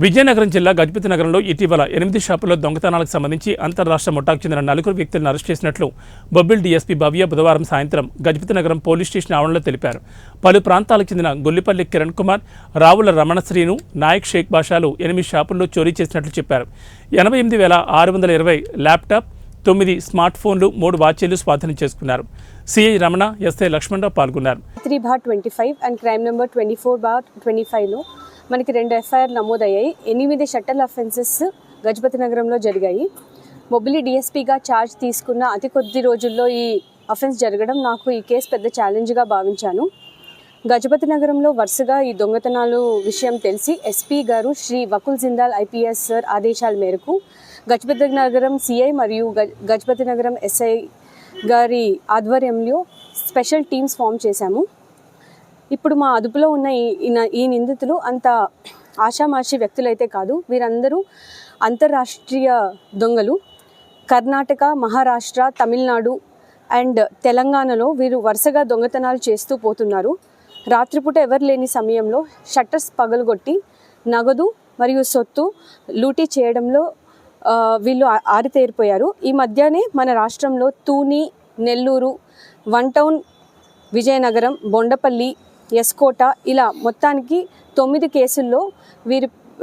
విజయనగరం జిల్లా గజపతి నగరంలో ఇటీవల 8 షాపుల్లో దొంగతనాలకు సంబంధించి అంతర్రాష్ట్ర ముఠాకు చెందిన 4 వ్యక్తులను అరెస్ట్ చేసినట్లు బొబ్బిల్ డీఎస్పీ భవ్య బుధవారం సాయంత్రం గజపతి నగరం పోలీస్ స్టేషన్ ఆవరణలో తెలిపారు. పలు ప్రాంతాలకు చెందిన గొల్లిపల్లి కిరణ్ కుమార్, రావుల రమణశ్రీను, నాయక్ షేక్ బాషాలు 8 షాపుల్లో చోరీ చేసినట్లు చెప్పారు. 88,620 ల్యాప్టాప్, 9 స్మార్ట్ ఫోన్లు, 3 వాచీలు స్వాధీనం చేసుకున్నారు. సిఐ రమణ, ఎస్ఐ లక్ష్మణరావు పాల్గొన్నారు. 3/25 అండ్ క్రైమ్ నెంబర్ 24/25లో మనకి 2 ఎఫ్ఐఆర్ నమోదయ్యాయి. 8 షట్టల్ అఫెన్సెస్ గజపతి నగరంలో జరిగాయి. మొబిలి డిఎస్పీగా ఛార్జ్ తీసుకున్న అతి కొద్ది రోజుల్లో ఈ అఫెన్స్ జరగడం నాకు ఈ కేసు పెద్ద ఛాలెంజ్గా భావించాను. గజపతి నగరంలో వరుసగా ఈ దొంగతనాలు విషయం తెలిసి ఎస్పీ గారు శ్రీ వకుల్ జిందాల్ ఐపీఎస్ సార్ ఆదేశాల మేరకు గజపతి నగరం సిఐ మరియు గజపతి నగరం ఎస్ఐ గారి ఆధ్వర్యంలో స్పెషల్ టీమ్స్ ఫామ్ చేశాము. ఇప్పుడు మా అదుపులో ఉన్న ఈ నిందితులు అంత ఆషామాషి వ్యక్తులైతే కాదు. వీరందరూ అంతర్రాష్ట్రీయ దొంగలు. కర్ణాటక, మహారాష్ట్ర, తమిళనాడు అండ్ తెలంగాణలో వీరు వరుసగా దొంగతనాలు చేస్తూ పోతున్నారు. రాత్రిపూట ఎవరు లేని సమయంలో షట్టర్స్ పగలగొట్టి నగదు మరియు సొత్తు లూటీ చేయడంలో వీళ్ళు ఆరితేరిపోయారు. ఈ మధ్యనే మన రాష్ట్రంలో తూని, నెల్లూరు, 1 టౌన్, విజయనగరం, బొండపల్లి, ఎస్కోట ఇలా మొత్తానికి 9 కేసుల్లో వీరి